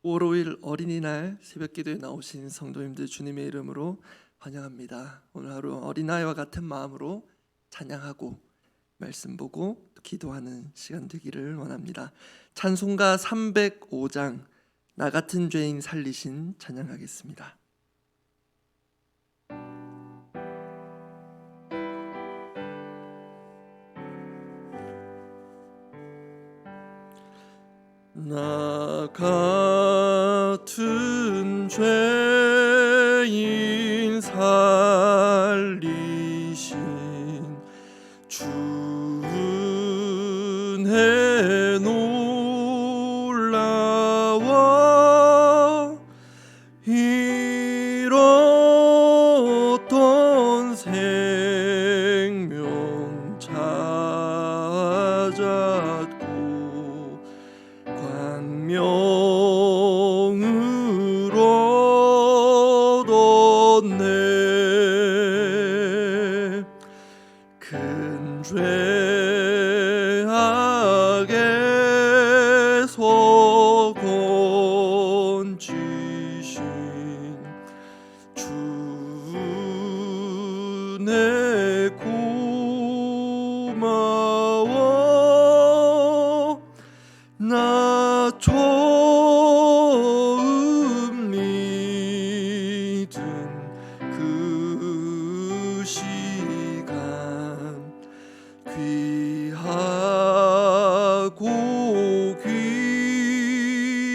5월 5일 어린이날 새벽기도에 나오신 성도님들 주님의 이름으로 환영합니다. 오늘 하루 어린아이와 같은 마음으로 찬양하고 말씀 보고 또 기도하는 시간 되기를 원합니다. 찬송가 305장 나 같은 죄인 살리신 찬양하겠습니다. 나 같은 죄인 살리신 주 은혜 놀라워 잃었던 생명 찾았고 광명을 얻었네. 큰 죄악에서 건지신 주 은혜 고마워. 나 처음 믿은 그 시간 귀하고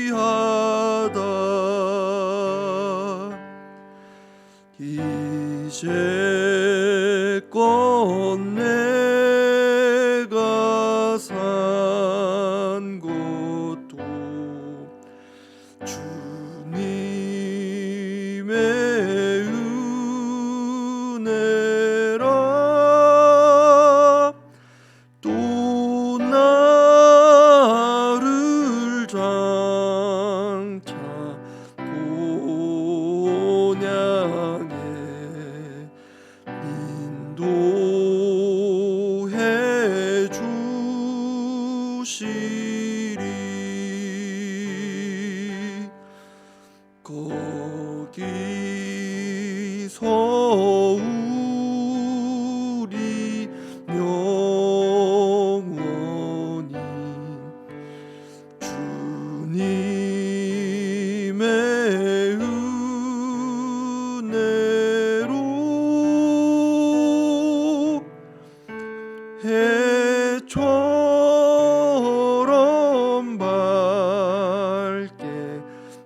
귀하다. 이제껏 내가 산 것도 주님의 은혜라. 또 나를 장차 본향에 인도해 주시리. 거기서 우리 영원히 주님의 은혜로 해처럼 밝게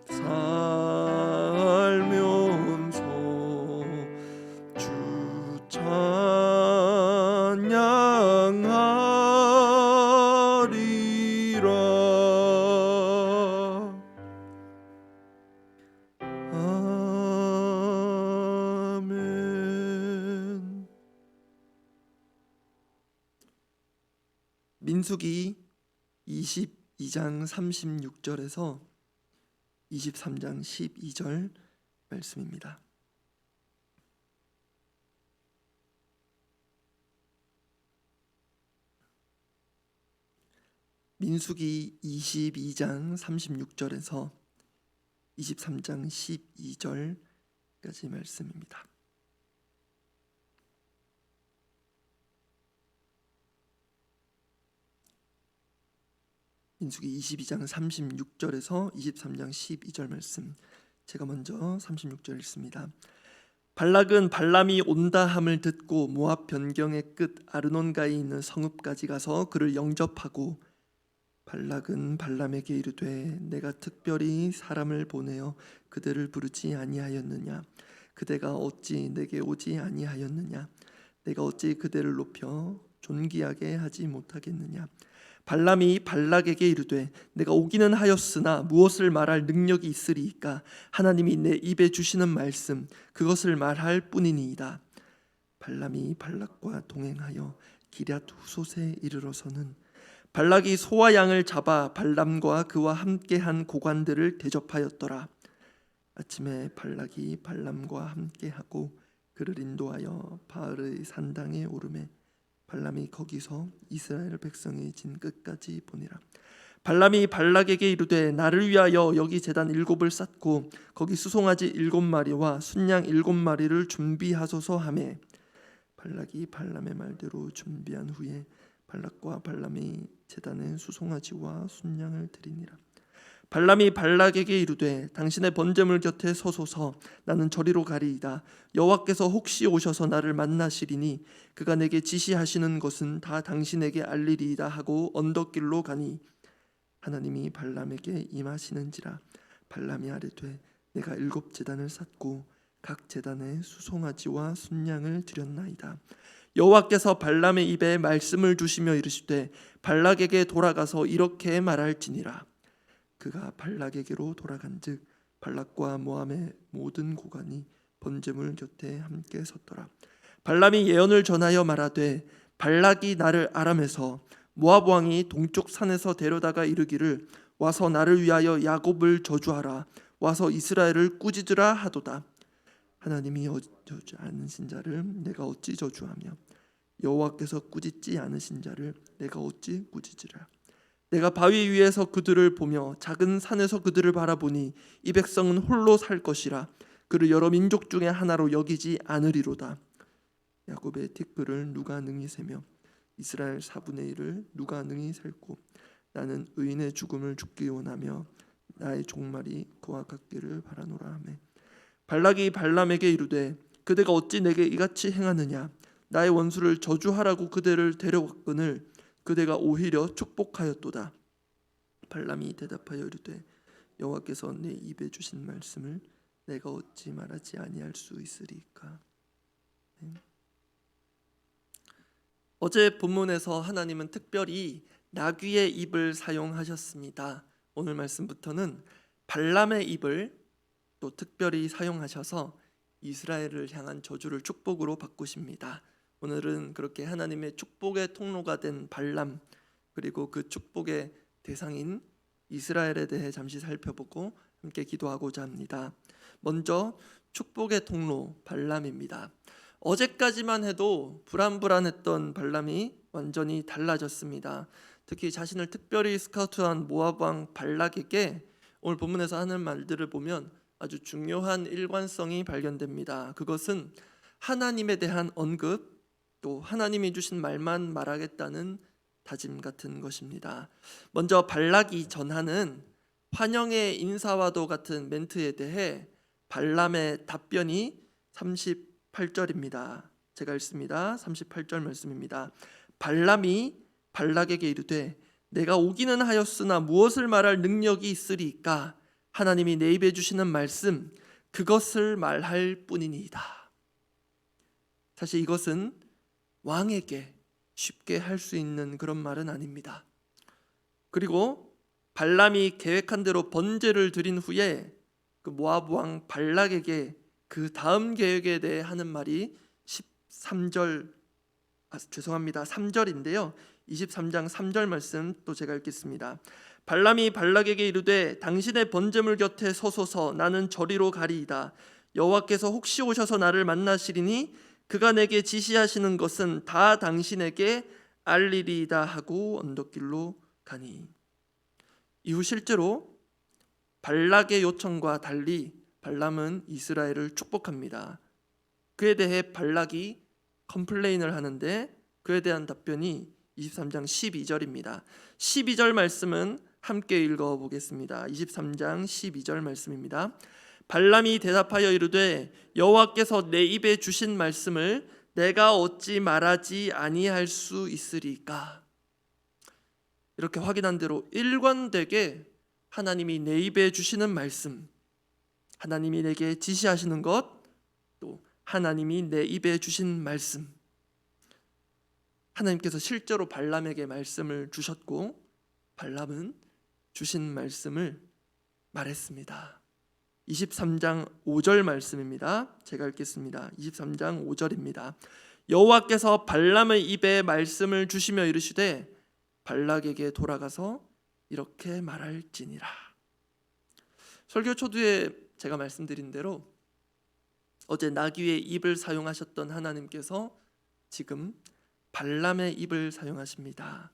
살면서 주 찬양하리라. 아멘. 민수기 22장 36절에서 23장 12절 말씀입니다. 민수기 22장 36절에서 23장 12절까지 말씀입니다. 민수기 22장 36절에서 23장 12절 말씀, 제가 먼저 36절 읽습니다. 발락은 발람이 온다 함을 듣고 모압 변경의 끝 아르논가에 있는 성읍까지 가서 그를 영접하고 발락은 발람에게 이르되 내가 특별히 사람을 보내어 그들을 부르지 아니하였느냐? 그대가 어찌 내게 오지 아니하였느냐? 내가 어찌 그대를 높여 존귀하게 하지 못하겠느냐? 발람이 발락에게 이르되 내가 오기는 하였으나 무엇을 말할 능력이 있으리이까? 하나님이 내 입에 주시는 말씀 그것을 말할 뿐이니이다. 발람이 발락과 동행하여 기럇 후솥에 이르러서는 발락이 소와 양을 잡아 발람과 그와 함께한 고관들을 대접하였더라. 아침에 발락이 발람과 함께하고 그를 인도하여 바알의 산당에 오르매 발람이 거기서 이스라엘 백성의 진 끝까지 보니라. 발람이 발락에게 이르되 나를 위하여 여기 제단 7을 쌓고 거기 수송아지 7마리와 순양 7마리를 준비하소서 하매 발락이 발람의 말대로 준비한 후에 발락과 발람이 제단에 수송아지와 순양을 드리니라. 발람이 발락에게 이르되 당신의 번제물 곁에 서소서 나는 저리로 가리이다. 여호와께서 혹시 오셔서 나를 만나시리니 그가 내게 지시하시는 것은 다 당신에게 알리리이다 하고 언덕길로 가니 하나님이 발람에게 임하시는지라. 발람이 아뢰되 내가 7제단을 쌓고 각 제단에 수송아지와 순양을 드렸나이다. 여호와께서 발람의 입에 말씀을 주시며 이르시되 발락에게 돌아가서 이렇게 말할지니라. 그가 발락에게로 돌아간즉 발락과 모함의 모든 고관이 번제물 곁에 함께 섰더라. 발람이 예언을 전하여 말하되 발락이 나를 아람에서 모압 왕이 동쪽 산에서 데려다가 이르기를 와서 나를 위하여 야곱을 저주하라 와서 이스라엘을 꾸짖으라 하도다. 하나님이 저주지 않으신 자를 내가 어찌 저주하며 여호와께서 꾸짖지 않으신 자를 내가 어찌 꾸짖으라. 내가 바위 위에서 그들을 보며 작은 산에서 그들을 바라보니 이 백성은 홀로 살 것이라. 그를 여러 민족 중에 하나로 여기지 않으리로다. 야곱의 티끌을 누가 능히 세며 이스라엘 4분의 1을 누가 능히 셀고 나는 의인의 죽음을 죽기 원하며 나의 종말이 그와 같기를 바라노라 하매 발락이 발람에게 이르되 그대가 어찌 내게 이같이 행하느냐. 나의 원수를 저주하라고 그대를 데려왔거늘 그대가 오히려 축복하였도다. 발람이 대답하여 이르되 여호와께서 내 입에 주신 말씀을 내가 어찌 말하지 아니할 수 있으리까. 네. 어제 본문에서 하나님은 특별히 나귀의 입을 사용하셨습니다. 오늘 말씀부터는 발람의 입을 또 특별히 사용하셔서 이스라엘을 향한 저주를 축복으로 바꾸십니다. 오늘은 그렇게 하나님의 축복의 통로가 된 발람 그리고 그 축복의 대상인 이스라엘에 대해 잠시 살펴보고 함께 기도하고자 합니다. 먼저 축복의 통로 발람입니다. 어제까지만 해도 불안불안했던 발람이 완전히 달라졌습니다. 특히 자신을 특별히 스카우트한 모압 왕 발락에게 오늘 본문에서 하는 말들을 보면 아주 중요한 일관성이 발견됩니다. 그것은 하나님에 대한 언급 또 하나님이 주신 말만 말하겠다는 다짐 같은 것입니다. 먼저 발락이 전하는 환영의 인사와도 같은 멘트에 대해 발람의 답변이 38절입니다. 제가 읽습니다. 38절 말씀입니다. 발람이 발락에게 이르되 내가 오기는 하였으나 무엇을 말할 능력이 있으리까. 하나님이 내 입에 주시는 말씀 그것을 말할 뿐이니이다. 사실 이것은 왕에게 쉽게 할 수 있는 그런 말은 아닙니다. 그리고 발람이 계획한 대로 번제를 드린 후에 그 모압 왕 발락에게 그 다음 계획에 대해 하는 말이 3절인데요. 23장 3절 말씀 또 제가 읽겠습니다. 발람이 발락에게 이르되 당신의 번제물 곁에 서소서 나는 저리로 가리이다. 여호와께서 혹시 오셔서 나를 만나시리니 그가 내게 지시하시는 것은 다 당신에게 알리리이다 하고 언덕길로 가니. 이후 실제로 발락의 요청과 달리 발람은 이스라엘을 축복합니다. 그에 대해 발락이 컴플레인을 하는데 그에 대한 답변이 23장 12절입니다. 12절 말씀은 함께 읽어보겠습니다. 23장 12절 말씀입니다. 발람이 대답하여 이르되 여호와께서 내 입에 주신 말씀을 내가 어찌 말하지 아니할 수 있으리까. 이렇게 확인한 대로 일관되게 하나님이 내 입에 주시는 말씀, 하나님이 내게 지시하시는 것, 또 하나님이 내 입에 주신 말씀, 하나님께서 실제로 발람에게 말씀을 주셨고 발람은 주신 말씀을 말했습니다. 23장 5절 말씀입니다. 제가 읽겠습니다. 23장 5절입니다. 여호와께서 발람의 입에 말씀을 주시며 이르시되 발락에게 돌아가서 이렇게 말할지니라. 설교 초두에 제가 말씀드린 대로 어제 나귀의 입을 사용하셨던 하나님께서 지금 발람의 입을 사용하십니다.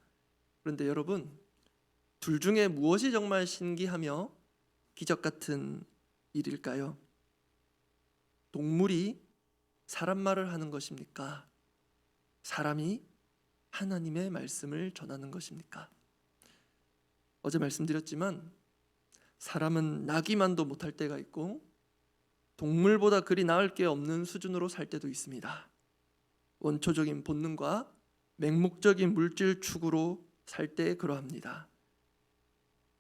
그런데 여러분, 둘 중에 무엇이 정말 신기하며 기적 같은 일일까요? 동물이 사람 말을 하는 것입니까? 사람이 하나님의 말씀을 전하는 것입니까? 어제 말씀드렸지만 사람은 나기만도 못할 때가 있고 동물보다 그리 나을 게 없는 수준으로 살 때도 있습니다. 원초적인 본능과 맹목적인 물질 추구로 살 때 그러합니다.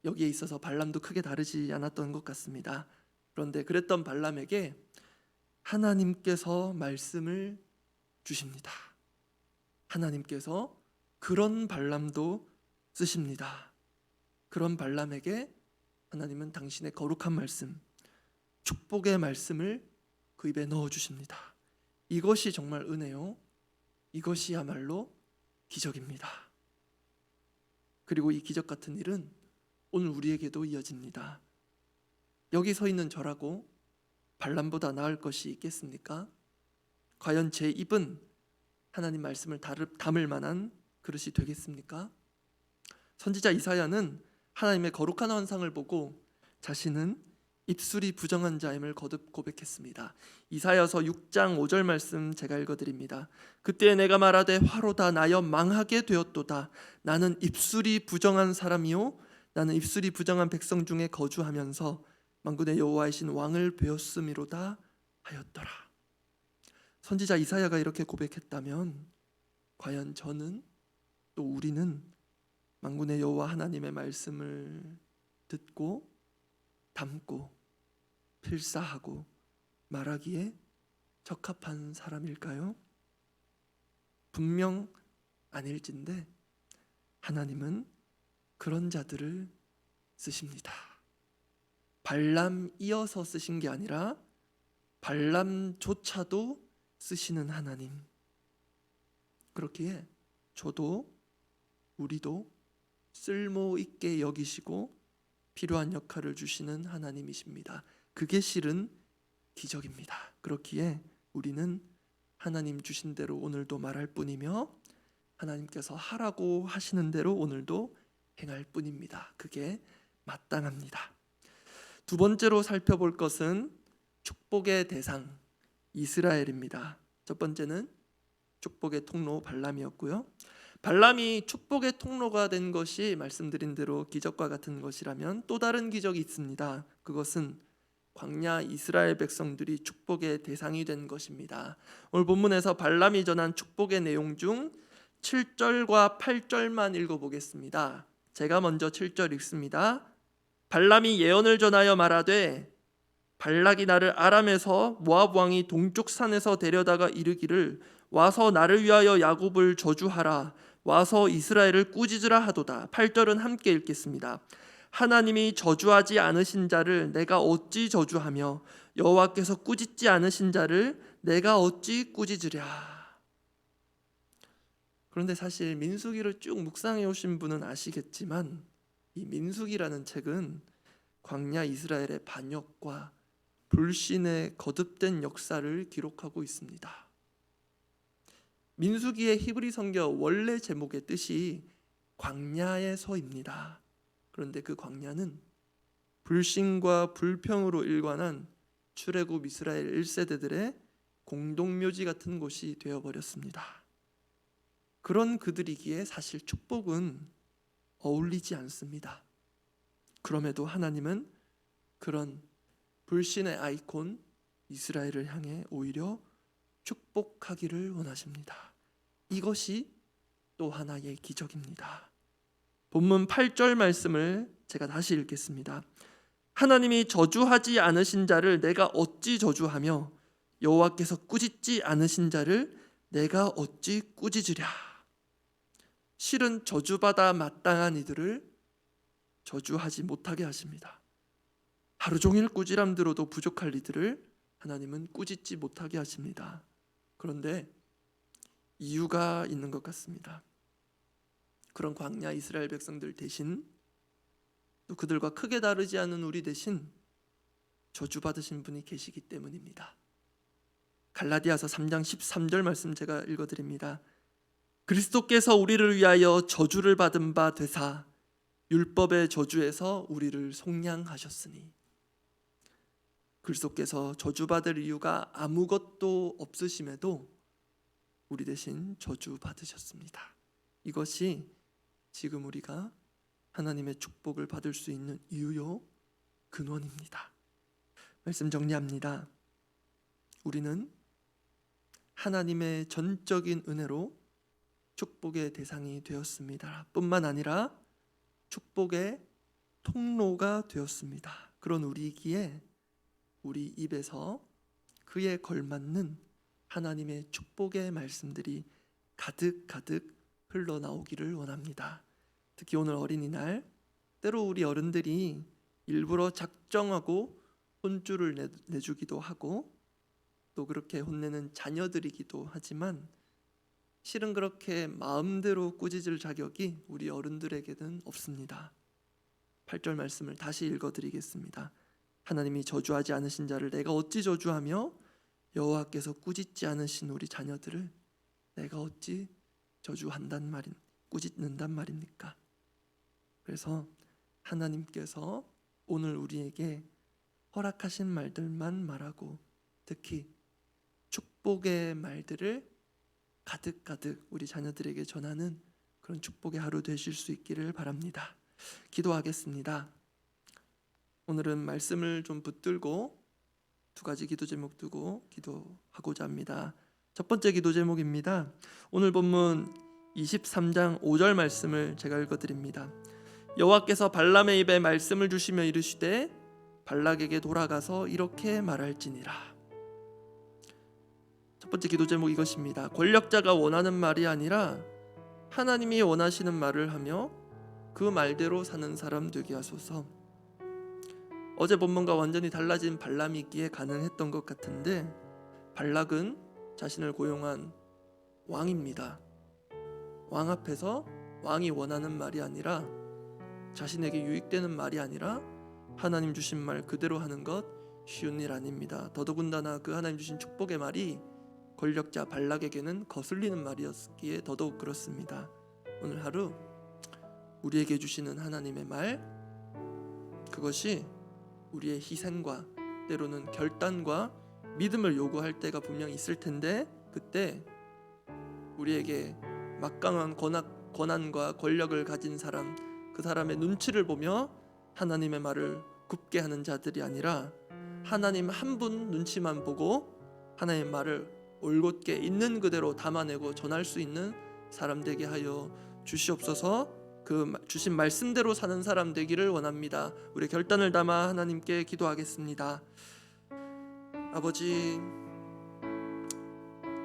여기에 있어서 발람도 크게 다르지 않았던 것 같습니다. 그런데 그랬던 발람에게 하나님께서 말씀을 주십니다. 하나님께서 그런 발람도 쓰십니다. 그런 발람에게 하나님은 당신의 거룩한 말씀, 축복의 말씀을 그 입에 넣어 주십니다. 이것이 정말 은혜요. 이것이야말로 기적입니다. 그리고 이 기적 같은 일은 오늘 우리에게도 이어집니다. 여기 서 있는 저라고 발람보다 나을 것이 있겠습니까? 과연 제 입은 하나님 말씀을 담을 만한 그릇이 되겠습니까? 선지자 이사야는 하나님의 거룩한 환상을 보고 자신은 입술이 부정한 자임을 거듭 고백했습니다. 이사야서 6장 5절 말씀 제가 읽어드립니다. 그때 내가 말하되 화로다 나여 망하게 되었도다. 나는 입술이 부정한 사람이요 나는 입술이 부정한 백성 중에 거주하면서 만군의 여호와이신 왕을 배웠음이로다 하였더라. 선지자 이사야가 이렇게 고백했다면 과연 저는 또 우리는 만군의 여호와 하나님의 말씀을 듣고 담고 필사하고 말하기에 적합한 사람일까요? 분명 아닐진데 하나님은 그런 자들을 쓰십니다. 발람 이어서 쓰신 게 아니라 발람조차도 쓰시는 하나님. 그렇기에 저도 우리도 쓸모 있게 여기시고 필요한 역할을 주시는 하나님이십니다. 그게 실은 기적입니다. 그렇기에 우리는 하나님 주신 대로 오늘도 말할 뿐이며 하나님께서 하라고 하시는 대로 오늘도 행할 뿐입니다. 그게 마땅합니다. 두 번째로 살펴볼 것은 축복의 대상 이스라엘입니다. 첫 번째는 축복의 통로 발람이었고요. 발람이 축복의 통로가 된 것이 말씀드린 대로 기적과 같은 것이라면 또 다른 기적이 있습니다. 그것은 광야 이스라엘 백성들이 축복의 대상이 된 것입니다. 오늘 본문에서 발람이 전한 축복의 내용 중 7절과 8절만 읽어보겠습니다. 제가 먼저 7절 읽습니다. 발람이 예언을 전하여 말하되 발락이 나를 아람에서 모압 왕이 동쪽 산에서 데려다가 이르기를 와서 나를 위하여 야곱을 저주하라 와서 이스라엘을 꾸짖으라 하도다. 8절은 함께 읽겠습니다. 하나님이 저주하지 않으신 자를 내가 어찌 저주하며 여호와께서 꾸짖지 않으신 자를 내가 어찌 꾸짖으랴. 그런데 사실 민수기를 쭉 묵상해 오신 분은 아시겠지만 이 민수기라는 책은 광야 이스라엘의 반역과 불신의 거듭된 역사를 기록하고 있습니다. 민수기의 히브리 성경 원래 제목의 뜻이 광야에서입니다. 그런데 그 광야는 불신과 불평으로 일관한 출애굽 이스라엘 1세대들의 공동묘지 같은 곳이 되어버렸습니다. 그런 그들이기에 사실 축복은 어울리지 않습니다. 그럼에도 하나님은 그런 불신의 아이콘 이스라엘을 향해 오히려 축복하기를 원하십니다. 이것이 또 하나의 기적입니다. 본문 8절 말씀을 제가 다시 읽겠습니다. 하나님이 저주하지 않으신 자를 내가 어찌 저주하며 여호와께서 꾸짖지 않으신 자를 내가 어찌 꾸짖으랴. 실은 저주받아 마땅한 이들을 저주하지 못하게 하십니다. 하루 종일 꾸지람 들어도 부족할 이들을 하나님은 꾸짖지 못하게 하십니다. 그런데 이유가 있는 것 같습니다. 그런 광야 이스라엘 백성들 대신 또 그들과 크게 다르지 않은 우리 대신 저주받으신 분이 계시기 때문입니다. 갈라디아서 3장 13절 말씀 제가 읽어드립니다. 그리스도께서 우리를 위하여 저주를 받은 바 되사 율법의 저주에서 우리를 속량하셨으니 그리스도께서 저주받을 이유가 아무것도 없으심에도 우리 대신 저주받으셨습니다. 이것이 지금 우리가 하나님의 축복을 받을 수 있는 이유요 근원입니다. 말씀 정리합니다. 우리는 하나님의 전적인 은혜로 축복의 대상이 되었습니다. 뿐만 아니라 축복의 통로가 되었습니다. 그런 우리이기에 우리 입에서 그에 걸맞는 하나님의 축복의 말씀들이 가득가득 흘러나오기를 원합니다. 특히 오늘 어린이날, 때로 우리 어른들이 일부러 작정하고 혼쭐을 내주기도 하고 또 그렇게 혼내는 자녀들이기도 하지만 실은 그렇게 마음대로 꾸짖을 자격이 우리 어른들에게는 없습니다. 8절 말씀을 다시 읽어드리겠습니다. 하나님이 저주하지 않으신 자를 내가 어찌 저주하며 여호와께서 꾸짖지 않으신 우리 자녀들을 내가 어찌 꾸짖는단 말입니까? 그래서 하나님께서 오늘 우리에게 허락하신 말들만 말하고 특히 축복의 말들을 가득가득 우리 자녀들에게 전하는 그런 축복의 하루 되실 수 있기를 바랍니다. 기도하겠습니다. 오늘은 말씀을 좀 붙들고 두 가지 기도 제목 두고 기도하고자 합니다. 첫 번째 기도 제목입니다. 오늘 본문 23장 5절 말씀을 제가 읽어드립니다. 여호와께서 발람의 입에 말씀을 주시며 이르시되 발락에게 돌아가서 이렇게 말할지니라. 첫 번째 기도 제목 이것입니다. 권력자가 원하는 말이 아니라 하나님이 원하시는 말을 하며 그 말대로 사는 사람 되게 하소서. 어제 본문과 완전히 달라진 발람이 있기에 가능했던 것 같은데 발락은 자신을 고용한 왕입니다. 왕 앞에서 왕이 원하는 말이 아니라 자신에게 유익되는 말이 아니라 하나님 주신 말 그대로 하는 것 쉬운 일 아닙니다. 더더군다나 그 하나님 주신 축복의 말이 권력자 발락에게는 거슬리는 말이었기에 더더욱 그렇습니다. 오늘 하루 우리에게 주시는 하나님의 말, 그것이 우리의 희생과 때로는 결단과 믿음을 요구할 때가 분명히 있을 텐데 그때 우리에게 막강한 권한과 권력을 가진 사람, 그 사람의 눈치를 보며 하나님의 말을 굽게 하는 자들이 아니라 하나님 한 분 눈치만 보고 하나님의 말을 올곧게 있는 그대로 담아내고 전할 수 있는 사람 되게 하여 주시옵소서. 그 주신 말씀대로 사는 사람 되기를 원합니다. 우리 결단을 담아 하나님께 기도하겠습니다. 아버지,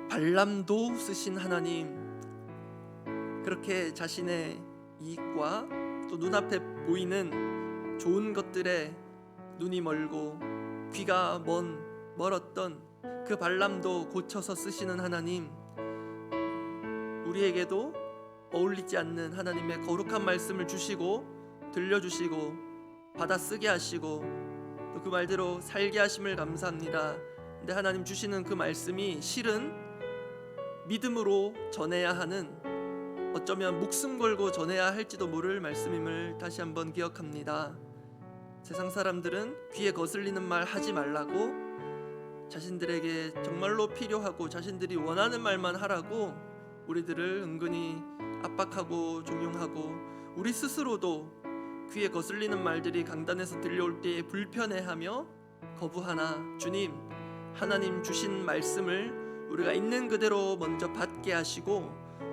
발람도 쓰신 하나님, 그렇게 자신의 이익과 또 눈앞에 보이는 좋은 것들에 눈이 멀고 귀가 멀었던 그 발람도 고쳐서 쓰시는 하나님, 우리에게도 어울리지 않는 하나님의 거룩한 말씀을 주시고 들려주시고 받아 쓰게 하시고 또 그 말대로 살게 하심을 감사합니다. 근데 하나님 주시는 그 말씀이 실은 믿음으로 전해야 하는, 어쩌면 목숨 걸고 전해야 할지도 모를 말씀임을 다시 한번 기억합니다. 세상 사람들은 귀에 거슬리는 말 하지 말라고, 자신들에게 정말로 필요하고 자신들이 원하는 말만 하라고 우리들을 은근히 압박하고 종용하고, 우리 스스로도 귀에 거슬리는 말들이 강단에서 들려올 때에 불편해하며 거부하나 주님, 하나님 주신 말씀을 우리가 있는 그대로 먼저 받게 하시고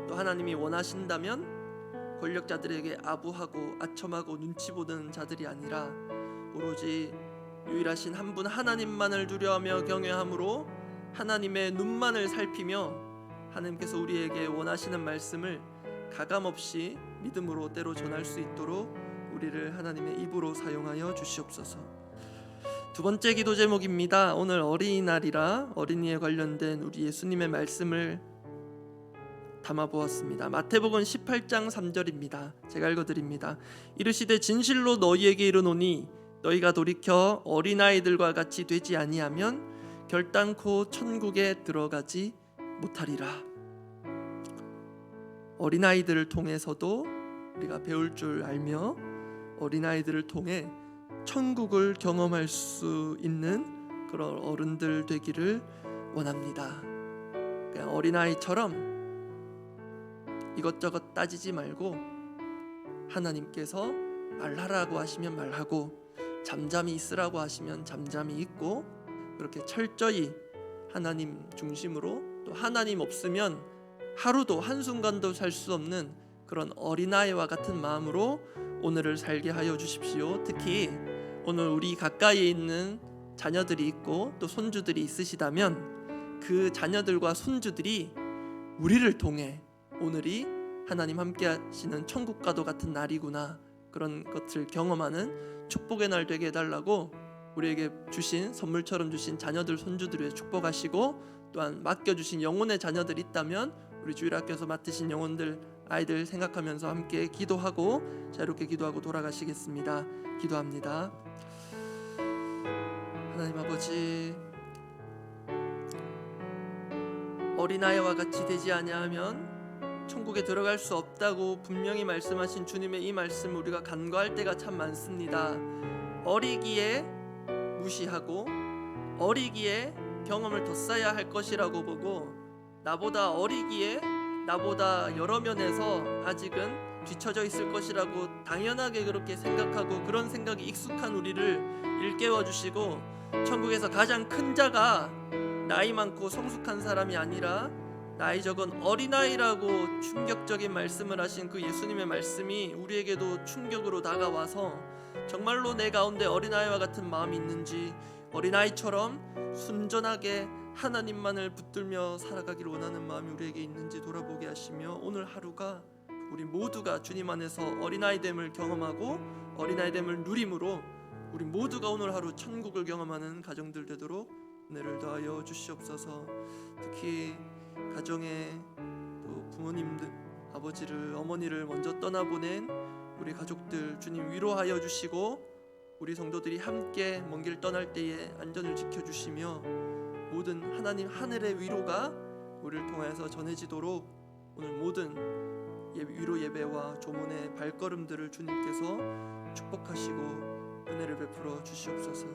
또 하나님이 원하신다면 권력자들에게 아부하고 아첨하고 눈치 보는 자들이 아니라 오로지 유일하신 한 분 하나님만을 두려워하며 경외함으로 하나님의 눈만을 살피며 하나님께서 우리에게 원하시는 말씀을 가감없이 믿음으로 때로 전할 수 있도록 우리를 하나님의 입으로 사용하여 주시옵소서. 두 번째 기도 제목입니다. 오늘 어린이날이라 어린이에 관련된 우리 예수님의 말씀을 담아보았습니다. 마태복음 18장 3절입니다. 제가 읽어드립니다. 이르시되 진실로 너희에게 이르노니 너희가 돌이켜 어린아이들과 같이 되지 아니하면 결단코 천국에 들어가지 못하리라. 어린아이들을 통해서도 우리가 배울 줄 알며 어린아이들을 통해 천국을 경험할 수 있는 그런 어른들 되기를 원합니다. 그냥 어린아이처럼 이것저것 따지지 말고 하나님께서 말하라고 하시면 말하고 잠잠히 있으라고 하시면 잠잠히 있고, 그렇게 철저히 하나님 중심으로, 또 하나님 없으면 하루도 한순간도 살 수 없는 그런 어린아이와 같은 마음으로 오늘을 살게 하여 주십시오. 특히 오늘 우리 가까이에 있는 자녀들이 있고 또 손주들이 있으시다면 그 자녀들과 손주들이 우리를 통해 오늘이 하나님 함께 하시는 천국과도 같은 날이구나, 그런 것을 경험하는 축복의 날 되게 해달라고 우리에게 주신 선물처럼 주신 자녀들 손주들을 축복하시고, 또한 맡겨주신 영혼의 자녀들 있다면 우리 주일학교에서 맡으신 영혼들 아이들 생각하면서 함께 기도하고 자유롭게 기도하고 돌아가시겠습니다. 기도합니다. 하나님 아버지, 어린아이와 같이 되지 아니하면 천국에 들어갈 수 없다고 분명히 말씀하신 주님의 이 말씀을 우리가 간과할 때가 참 많습니다. 어리기에 무시하고 어리기에 경험을 더 쌓아야 할 것이라고 보고, 나보다 어리기에 나보다 여러 면에서 아직은 뒤처져 있을 것이라고 당연하게 그렇게 생각하고, 그런 생각이 익숙한 우리를 일깨워 주시고, 천국에서 가장 큰 자가 나이 많고 성숙한 사람이 아니라 나이 적은 어린아이라고 충격적인 말씀을 하신 그 예수님의 말씀이 우리에게도 충격으로 다가와서 정말로 내 가운데 어린아이와 같은 마음이 있는지, 어린아이처럼 순전하게 하나님만을 붙들며 살아가기를 원하는 마음이 우리에게 있는지 돌아보게 하시며, 오늘 하루가 우리 모두가 주님 안에서 어린아이됨을 경험하고 어린아이됨을 누림으로 우리 모두가 오늘 하루 천국을 경험하는 가정들 되도록 은혜를 더하여 주시옵소서. 특히 가정에 또 부모님들, 아버지를 어머니를 먼저 떠나보낸 우리 가족들 주님 위로하여 주시고, 우리 성도들이 함께 먼 길 떠날 때에 안전을 지켜주시며, 모든 하나님 하늘의 위로가 우리를 통하여서 전해지도록 오늘 모든 위로 예배와 조문의 발걸음들을 주님께서 축복하시고 은혜를 베풀어 주시옵소서.